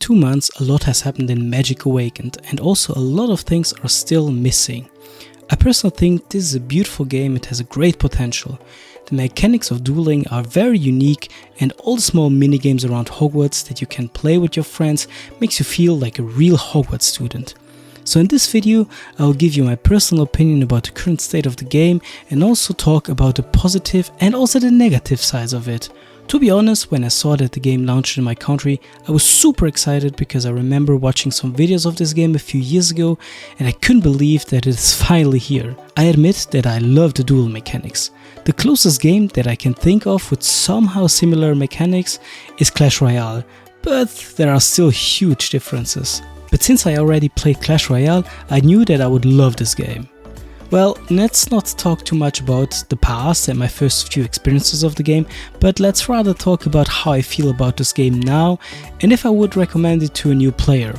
2 months a lot has happened in Magic Awakened, and also a lot of things are still missing. I personally think this is a beautiful game. It has a great potential. The mechanics of dueling are very unique, and all the small minigames around Hogwarts that you can play with your friends makes you feel like a real Hogwarts student. So in this video I will give you my personal opinion about the current state of the game and also talk about the positive and also the negative sides of it. To be honest, when I saw that the game launched in my country, I was super excited because I remember watching some videos of this game a few years ago and I couldn't believe that it is finally here. I admit that I love the duel mechanics. The closest game that I can think of with somehow similar mechanics is Clash Royale, but there are still huge differences. But since I already played Clash Royale, I knew that I would love this game. Well, let's not talk too much about the past and my first few experiences of the game, but let's rather talk about how I feel about this game now and if I would recommend it to a new player.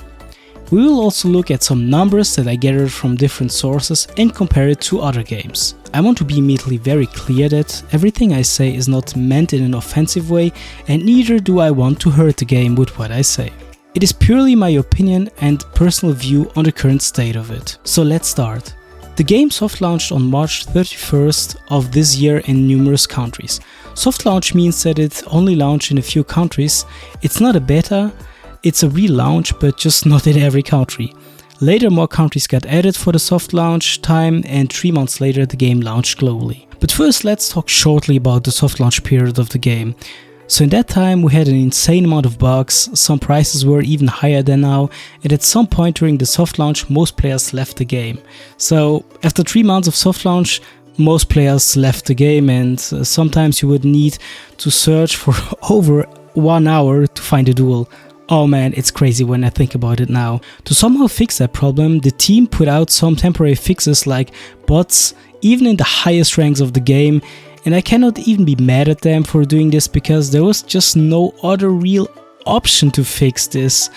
We will also look at some numbers that I gathered from different sources and compare it to other games. I want to be immediately very clear that everything I say is not meant in an offensive way, and neither do I want to hurt the game with what I say. It is purely my opinion and personal view on the current state of it. So let's start. The game soft launched on March 31st of this year in numerous countries. Soft launch means that it only launched in a few countries. It's not a beta, it's a real launch, but just not in every country. Later more countries got added for the soft launch time, and 3 months later the game launched globally. But first let's talk shortly about the soft launch period of the game. So in that time we had an insane amount of bugs, some prices were even higher than now, and at some point during the soft launch most players left the game. So after 3 months of soft launch most players left the game, and sometimes you would need to search for over 1 hour to find a duel. Oh man, it's crazy when I think about it now. To somehow fix that problem, the team put out some temporary fixes like bots, even in the highest ranks of the game. And I cannot even be mad at them for doing this because there was just no other real option to fix this,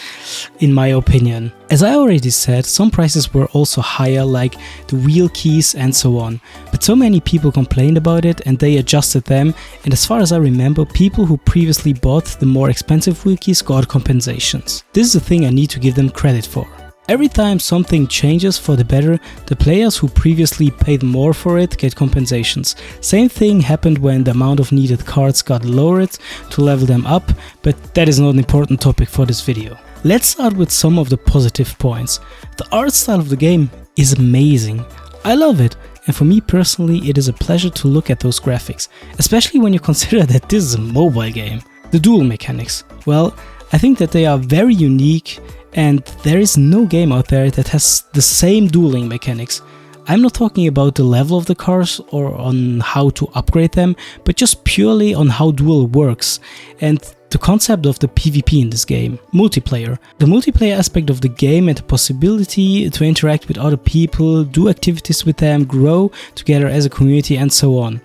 in my opinion. As I already said, some prices were also higher, like the wheel keys and so on. But so many people complained about it and they adjusted them, and as far as I remember, people who previously bought the more expensive wheel keys got compensations. This is a thing I need to give them credit for. Every time something changes for the better, the players who previously paid more for it get compensations. Same thing happened when the amount of needed cards got lowered to level them up, but that is not an important topic for this video. Let's start with some of the positive points. The art style of the game is amazing. I love it, and for me personally it is a pleasure to look at those graphics, especially when you consider that this is a mobile game. The duel mechanics, well, I think that they are very unique, and there is no game out there that has the same dueling mechanics. I'm not talking about the level of the cars or on how to upgrade them, but just purely on how duel works and the concept of the PvP in this game. Multiplayer. The multiplayer aspect of the game and the possibility to interact with other people, do activities with them, grow together as a community and so on.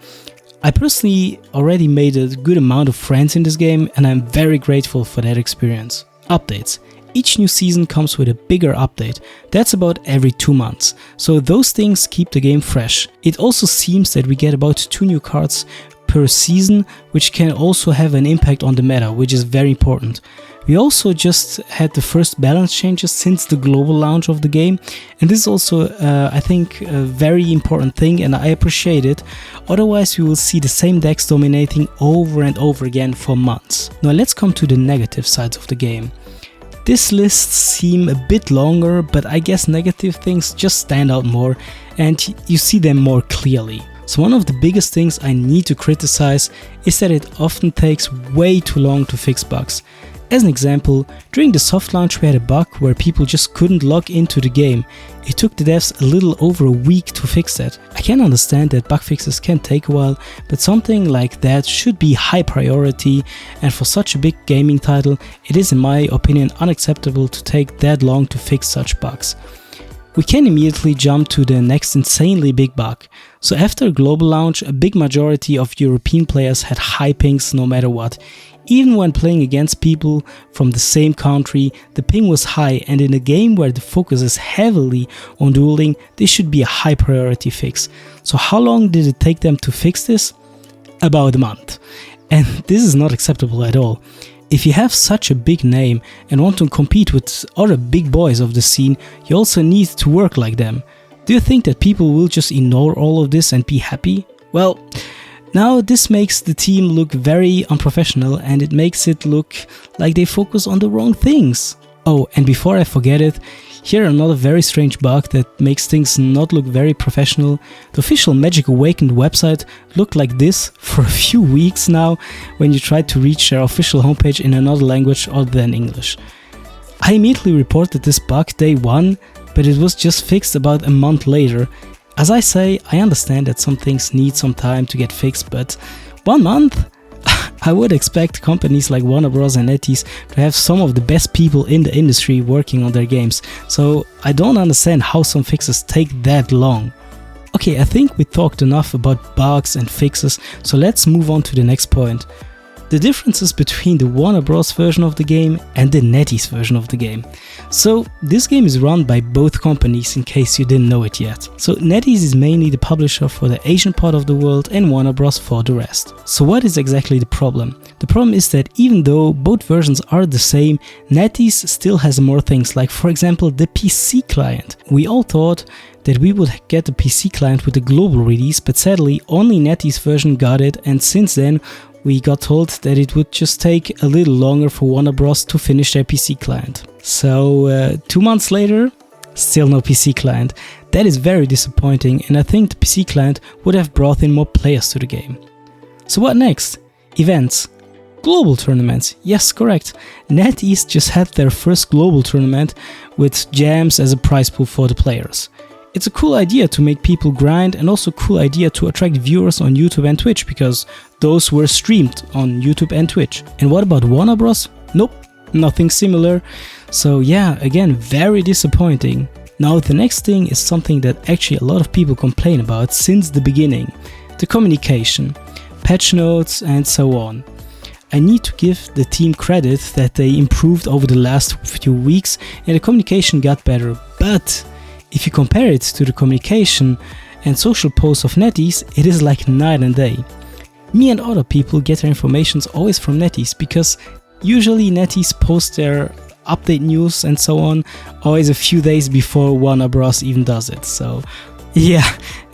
I personally already made a good amount of friends in this game and I'm very grateful for that experience. Updates. Each new season comes with a bigger update. That's about every 2 months. So those things keep the game fresh. It also seems that we get about 2 new cards per season, which can also have an impact on the meta, which is very important. We also just had the first balance changes since the global launch of the game, and this is also I think a very important thing and I appreciate it. Otherwise we will see the same decks dominating over and over again for months. Now let's come to the negative sides of the game. This list seems a bit longer, but I guess negative things just stand out more and you see them more clearly. So one of the biggest things I need to criticize is that it often takes way too long to fix bugs. As an example, during the soft launch we had a bug where people just couldn't log into the game. It took the devs a little over a week to fix that. I can understand that bug fixes can take a while, but something like that should be high priority, and for such a big gaming title, it is in my opinion unacceptable to take that long to fix such bugs. We can immediately jump to the next insanely big bug. So after global launch, a big majority of European players had high pings no matter what. Even when playing against people from the same country, the ping was high, and in a game where the focus is heavily on dueling, this should be a high priority fix. So how long did it take them to fix this? About a month. And this is not acceptable at all. if you have such a big name and want to compete with other big boys of the scene, you also need to work like them. Do you think that people will just ignore all of this and be happy? Well, now this makes the team look very unprofessional, and it makes it look like they focus on the wrong things. Oh, and before I forget it, here another very strange bug that makes things not look very professional. The official Magic Awakened website looked like this for a few weeks now when you tried to reach their official homepage in another language other than English. I immediately reported this bug day one, but it was just fixed about a month later. As I say, I understand that some things need some time to get fixed, but 1 month? I would expect companies like Warner Bros. And NetEase to have some of the best people in the industry working on their games, so I don't understand how some fixes take that long. Okay, I think we talked enough about bugs and fixes, so let's move on to the next point. The differences between the Warner Bros. Version of the game and the NetEase version of the game. So this game is run by both companies, in case you didn't know it yet. So NetEase is mainly the publisher for the Asian part of the world and Warner Bros. For the rest. So what is exactly the problem? The problem is that even though both versions are the same, NetEase still has more things, like for example the PC client. We all thought that we would get a PC client with a global release, but sadly only NetEase version got it, and since then we got told that it would just take a little longer for Warner Bros. To finish their PC client. So 2 months later, still no PC client. That is very disappointing, and I think the PC client would have brought in more players to the game. So what next? Events. Global tournaments. Yes, correct. NetEase just had their first global tournament with gems as a prize pool for the players. It's a cool idea to make people grind, and also a cool idea to attract viewers on YouTube and Twitch, because those were streamed on YouTube and Twitch. And what about Warner Bros? Nope, nothing similar. So yeah, again, very disappointing. Now the next thing is something that actually a lot of people complain about since the beginning. The communication, patch notes and so on. I need to give the team credit that they improved over the last few weeks and the communication got better, but if you compare it to the communication and social posts of NetEase, it is like night and day. Me and other people get their information always from NetEase, because usually NetEase posts their update news and so on always a few days before Warner Bros. Even does it. So yeah,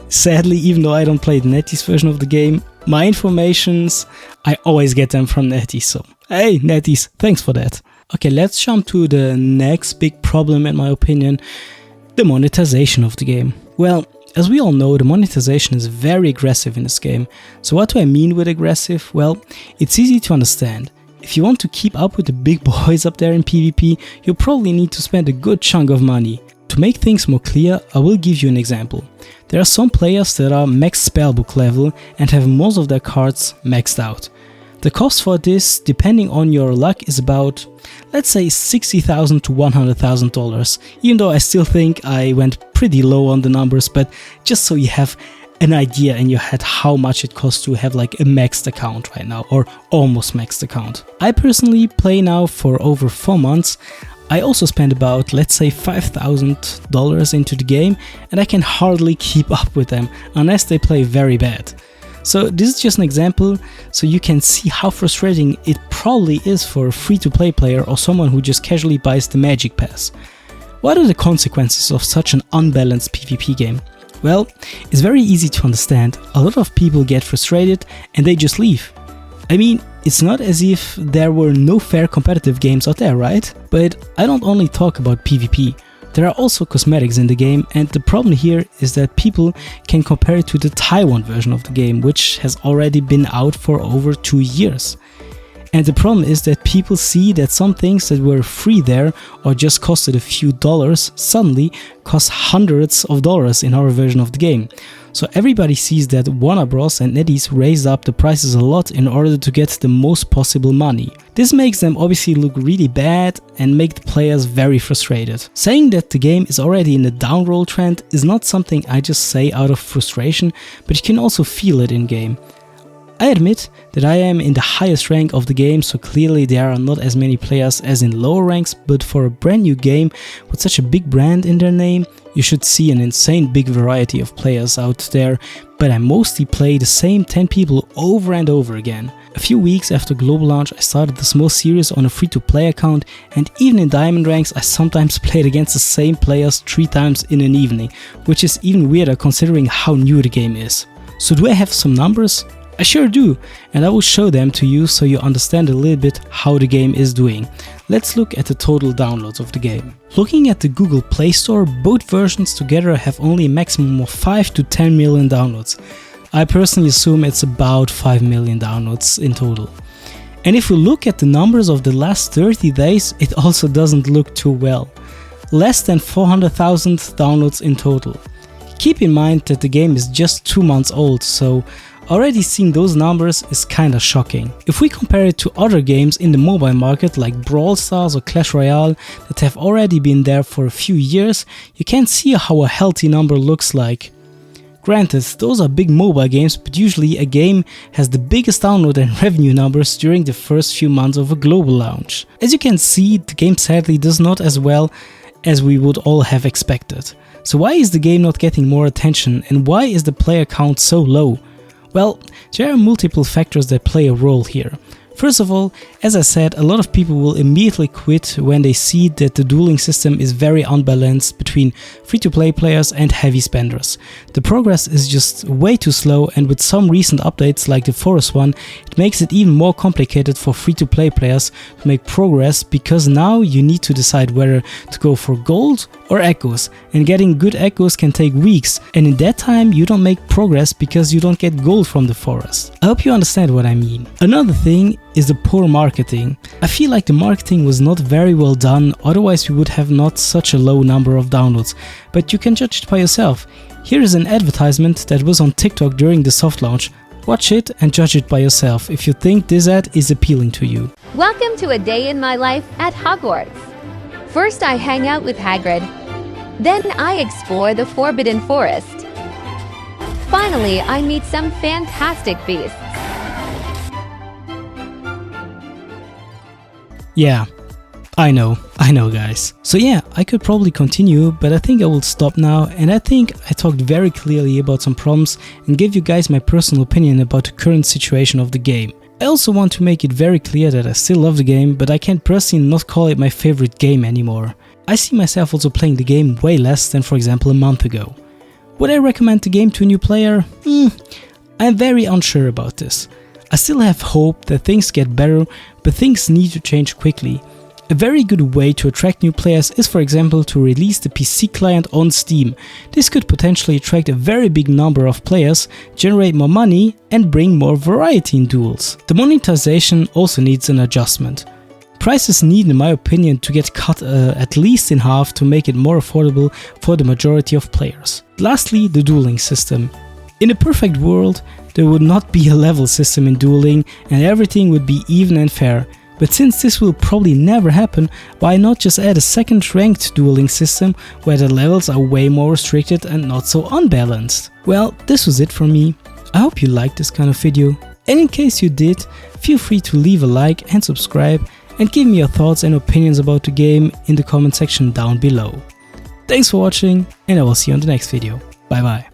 sadly, even though I don't play the NetEase version of the game, my informations, I always get them from NetEase. So hey NetEase, thanks for that. Okay, let's jump to the next big problem in my opinion. The monetization of the game. Well, as we all know, the monetization is very aggressive in this game. So what do I mean with aggressive? Well, it's easy to understand. If you want to keep up with the big boys up there in PvP, you'll probably need to spend a good chunk of money. To make things more clear, I will give you an example. There are some players that are max spellbook level and have most of their cards maxed out. The cost for this, depending on your luck, is about, let's say, $60,000 to $100,000, even though I still think I went pretty low on the numbers, but just so you have an idea in your head how much it costs to have like a maxed account right now, or almost maxed account. I personally play now for over 4 months. I also spent about, let's say, $5,000 into the game, and I can hardly keep up with them unless they play very bad. So this is just an example, so you can see how frustrating it probably is for a free-to-play player or someone who just casually buys the Magic Pass. What are the consequences of such an unbalanced PvP game? Well, it's very easy to understand. A lot of people get frustrated and they just leave. I mean, it's not as if there were no fair competitive games out there, right? But I don't only talk about PvP. There are also cosmetics in the game, and the problem here is that people can compare it to the Taiwan version of the game, which has already been out for over 2 years. And the problem is that people see that some things that were free there or just costed a few dollars suddenly cost hundreds of dollars in our version of the game. So everybody sees that Warner Bros. And NetEase raised up the prices a lot in order to get the most possible money. This makes them obviously look really bad and make the players very frustrated. Saying that the game is already in a downroll trend is not something I just say out of frustration, but you can also feel it in game. I admit that I am in the highest rank of the game, so clearly there are not as many players as in lower ranks, but for a brand new game with such a big brand in their name, you should see an insane big variety of players out there but I mostly play the same 10 people over and over again. A few weeks after global launch, I started the small series on a free-to-play account, and even in diamond ranks I sometimes played against the same players 3 times in an evening, which is even weirder considering how new the game is. So do I have some numbers? I sure do, and I will show them to you so you understand a little bit how the game is doing. Let's look at the total downloads of the game. Looking at the Google Play Store, both versions together have only a maximum of 5 to 10 million downloads. I personally assume it's about 5 million downloads in total. And if we look at the numbers of the last 30 days, it also doesn't look too well. Less than 400,000 downloads in total. Keep in mind that the game is just 2 months old, so already seeing those numbers is kinda shocking. If we compare it to other games in the mobile market like Brawl Stars or Clash Royale that have already been there for a few years, you can see how a healthy number looks like. Granted, those are big mobile games, but usually a game has the biggest download and revenue numbers during the first few months of a global launch. As you can see, the game sadly does not as well as we would all have expected. So why is the game not getting more attention, and why is the player count so low? Well, there are multiple factors that play a role here. First of all, as I said, a lot of people will immediately quit when they see that the dueling system is very unbalanced between free-to-play players and heavy spenders. The progress is just way too slow, and with some recent updates like the Forest one, it makes it even more complicated for free-to-play players to make progress, because now you need to decide whether to go for gold or echoes, and getting good echoes can take weeks, and in that time you don't make progress because you don't get gold from the forest. I hope you understand what I mean. Another thing is the poor marketing. I feel like the marketing was not very well done, otherwise we would have not such a low number of downloads, but you can judge it by yourself. Here is an advertisement that was on TikTok during the soft launch. Watch it and judge it by yourself if you think this ad is appealing to you. Welcome to a day in my life at Hogwarts. First I hang out with Hagrid. Then I explore the Forbidden Forest. Finally, I meet some fantastic beasts. Yeah, I know guys. So yeah, I could probably continue, but I think I will stop now, and I think I talked very clearly about some problems and gave you guys my personal opinion about the current situation of the game. I also want to make it very clear that I still love the game, but I can't personally not call it my favorite game anymore. I see myself also playing the game way less than, for example, a month ago. Would I recommend the game to a new player? I'm very unsure about this. I still have hope that things get better, but things need to change quickly. A very good way to attract new players is, for example, to release the PC client on Steam. This could potentially attract a very big number of players, generate more money, and bring more variety in duels. The monetization also needs an adjustment. Prices need, in my opinion, to get cut at least in half to make it more affordable for the majority of players. Lastly, the dueling system. In a perfect world, there would not be a level system in dueling and everything would be even and fair. But since this will probably never happen, why not just add a second ranked dueling system where the levels are way more restricted and not so unbalanced? Well, this was it from me. I hope you liked this kind of video, and in case you did, feel free to leave a like and subscribe, and give me your thoughts and opinions about the game in the comment section down below. Thanks for watching, and I will see you on the next video. Bye bye.